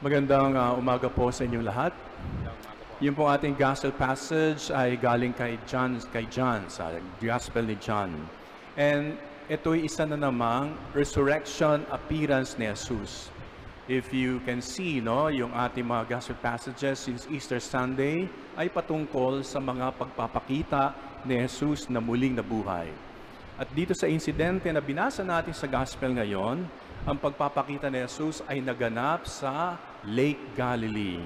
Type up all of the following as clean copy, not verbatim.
Magandang umaga po sa inyong lahat. Yung pong ating gospel passage ay galing kay John, sa Gospel ni John. And ito'y isa na namang resurrection appearance ni Jesus. If you can see, yung ating mga gospel passages since Easter Sunday ay patungkol sa mga pagpapakita ni Jesus na muling nabuhay. At dito sa insidente na binasa natin sa gospel ngayon, ang pagpapakita ni Jesus ay naganap sa Lake Galilee.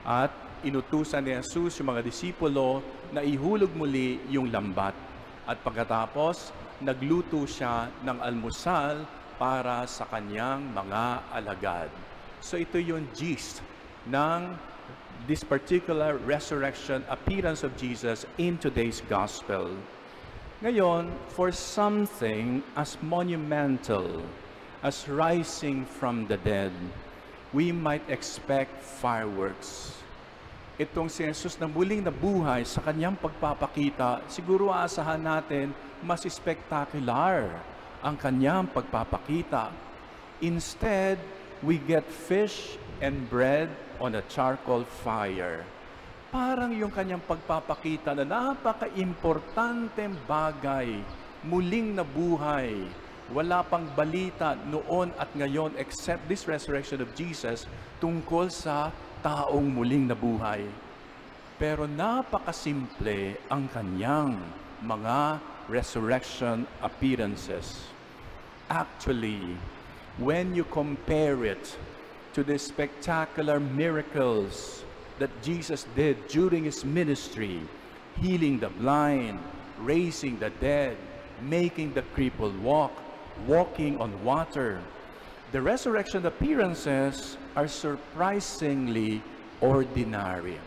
At inutusan ni Jesus yung mga disipulo na ihulog muli yung lambat. At pagkatapos, nagluto siya ng almusal para sa kanyang mga alagad. So ito yung gist ng this particular resurrection appearance of Jesus in today's gospel. Ngayon, for something as monumental as rising from the dead, we might expect fireworks. Itong si Jesus na muling nabuhay sa kanyang pagpapakita, siguro aasahan natin mas spectacular ang kanyang pagpapakita. Instead, we get fish and bread on a charcoal fire. Parang yung kanyang pagpapakita na napaka-importanteng bagay, muling nabuhay. Wala pang balita noon at ngayon except this resurrection of Jesus tungkol sa taong muling nabuhay. Pero napakasimple ang kanyang mga resurrection appearances. Actually, when you compare it to the spectacular miracles that Jesus did during His ministry, healing the blind, raising the dead, making the crippled walk, walking on water, the resurrection appearances are surprisingly ordinary.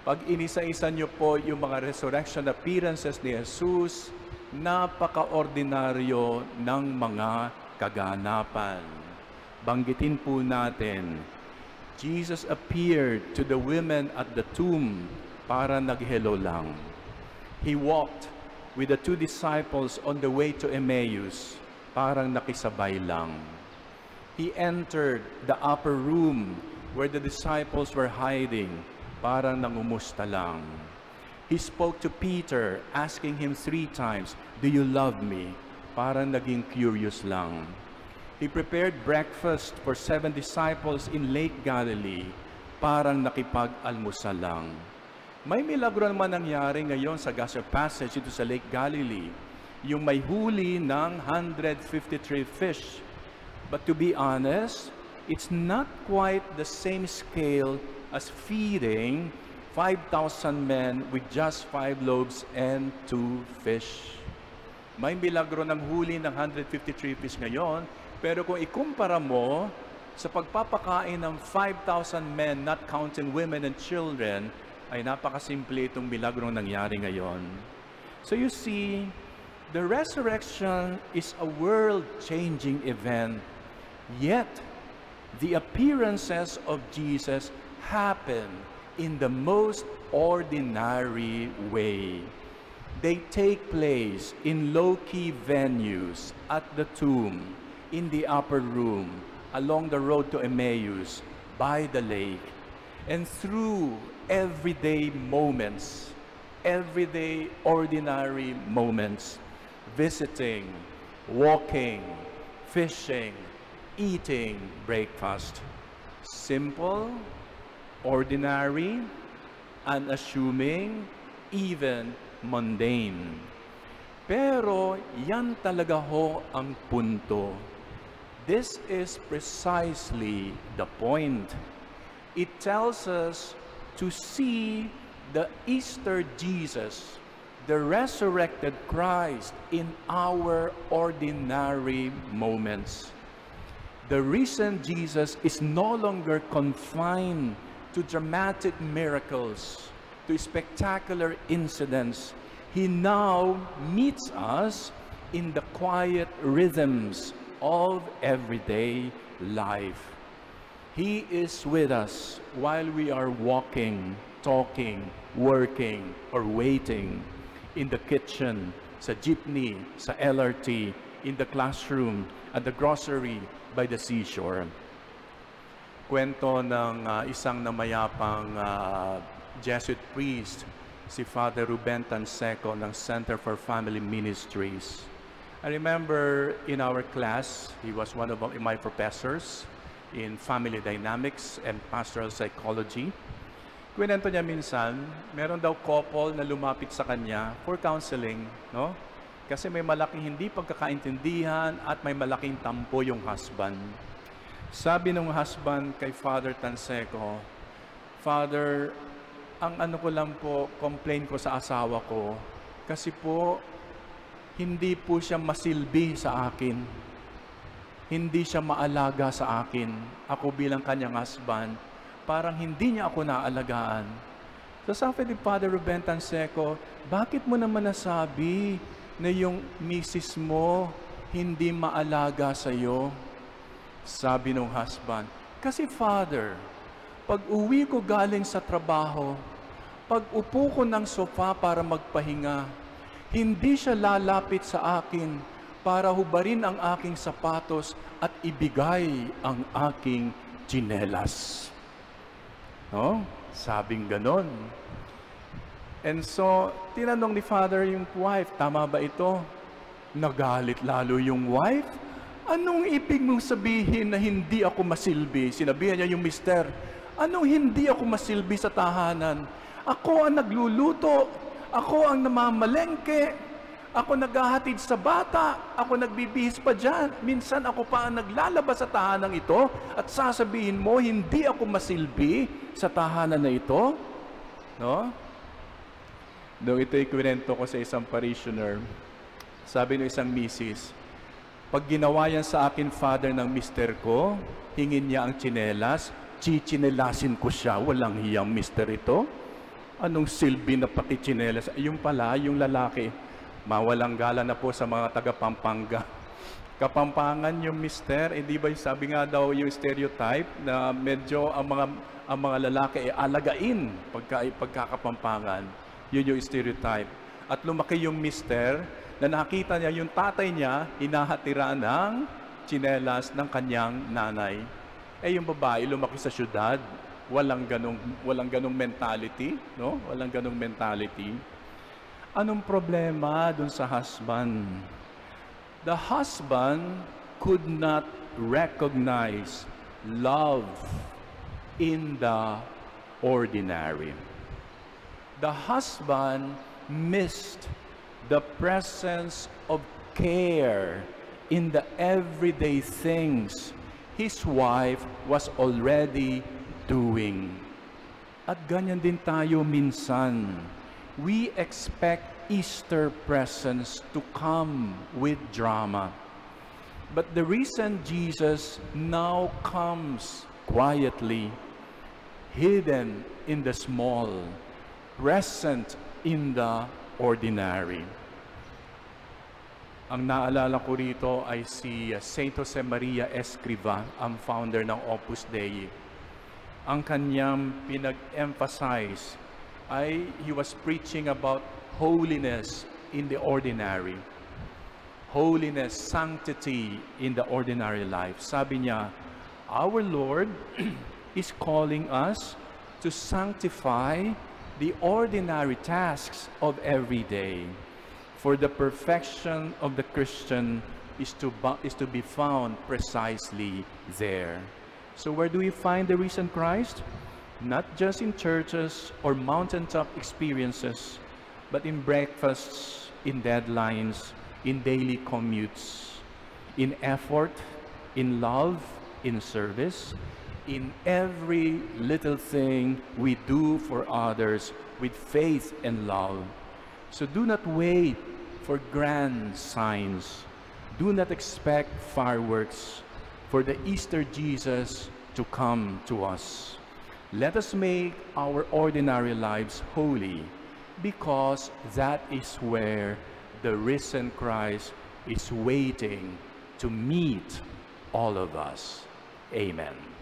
Pag inisa-isa niyo po yung mga resurrection appearances ni Jesus, napaka-ordinaryo ng mga kaganapan. Banggitin po natin, Jesus appeared to the women at the tomb para nag-hello lang. He walked with the two disciples on the way to Emmaus, parang nakisabay lang. He entered the upper room where the disciples were hiding, parang nangumusta lang. He spoke to Peter, asking him 3 times, "Do you love me?" Parang naging curious lang. He prepared breakfast for 7 disciples in Lake Galilee, parang nakipag-almusal lang. May milagro naman nangyari ngayon sa gospel passage ito sa Lake Galilee, yung may huli ng 153 fish. But to be honest, it's not quite the same scale as feeding 5,000 men with just 5 loaves and 2 fish. May milagro ng huli ng 153 fish ngayon, pero kung ikumpara mo sa pagpapakain ng 5,000 men, not counting women and children, ay napakasimple itong milagrong nangyari ngayon. So you see, the resurrection is a world-changing event, yet the appearances of Jesus happen in the most ordinary way. They take place in low-key venues, at the tomb, in the upper room, along the road to Emmaus, by the lake, and through everyday moments, everyday ordinary moments, visiting, walking, fishing, eating breakfast. Simple, ordinary, unassuming, even mundane. Pero yan talaga ho ang punto. This is precisely the point. It tells us to see the Easter Jesus, the resurrected Christ, in our ordinary moments. The risen Jesus is no longer confined to dramatic miracles, to spectacular incidents. He now meets us in the quiet rhythms of everyday life. He is with us while we are walking, talking, working, or waiting in the kitchen, sa jeepney, sa LRT, in the classroom, at the grocery, by the seashore. kwento ng isang namayapang Jesuit priest, si Father Ruben Tanseco ng Center for Family Ministries. I remember in our class, he was one of my professors in family dynamics and pastoral psychology. Kwento niya minsan, meron daw couple na lumapit sa kanya for counseling, no? Kasi may malaking hindi pagkakaintindihan at may malaking tampo yung husband. Sabi ng husband kay Father Tanseco, Father, ang ano ko lang po, complain ko sa asawa ko, kasi po, hindi po siya masilbi sa akin. Hindi siya maalaga sa akin. Ako bilang kanyang husband, parang hindi niya ako naalagaan. So sabi ni Father Ruben Tanseco, bakit mo naman nasabi na yung misis mo hindi maalaga sa iyo? Sabi ng husband, kasi Father, pag uwi ko galing sa trabaho, pag upo ko ng sofa para magpahinga, hindi siya lalapit sa akin para hubarin ang aking sapatos at ibigay ang aking tsinelas. No? Sabing ganon. And so, tinanong ni Father yung wife, tama ba ito? Nagalit lalo yung wife. Anong ibig mong sabihin na hindi ako masilbi? Sinabihan niya yung mister, anong hindi ako masilbi sa tahanan? Ako ang nagluluto, ako ang namamalengke, ako naghahatid sa bata, ako nagbibihis pa dyan. Minsan ako pa ang naglalabas sa tahanan ito at sasabihin mo, hindi ako masilbi sa tahanan na ito. No? Doon ito'y kwento ko sa isang parishioner. Sabi ng isang misis, pag ginawa yan sa akin, Father, ng mister ko, hingin niya ang tsinelas, chichinelasin ko siya. Walang hiyang mister ito. Anong silbi na pati tsinelas? Yung pala, yung lalaki, mawalang gala na po sa mga taga-Pampanga. Kapampangan yung mister, di ba sabi nga daw yung stereotype na medyo ang mga lalaki ay alagain pagkakapampangan. Yun yung stereotype. At lumaki yung mister na nakita niya yung tatay niya hinahatira ng tsinelas ng kanyang nanay. Yung babae lumaki sa syudad, walang ganong mentality, no? Walang ganong mentality. Anong problema dun sa husband? The husband could not recognize love in the ordinary. The husband missed the presence of care in the everyday things his wife was already doing. At ganyan din tayo minsan. We expect Easter presents to come with drama. But the reason Jesus now comes quietly, hidden in the small, present in the ordinary. Ang naalala ko rito ay si Saint Jose Maria Escriva, ang founder ng Opus Dei. Ang kanyang pinag-emphasize ay he was preaching about holiness in the ordinary. Holiness, sanctity in the ordinary life. Sabi niya, our Lord is calling us to sanctify the ordinary tasks of every day. For the perfection of the Christian is to be found precisely there. So where do we find the risen Christ? Not just in churches or mountaintop experiences, but in breakfasts, in deadlines, in daily commutes, in effort, in love, in service, in every little thing we do for others with faith and love. So do not wait for grand signs. Do not expect fireworks for the Easter Jesus to come to us. Let us make our ordinary lives holy, because that is where the risen Christ is waiting to meet all of us. Amen.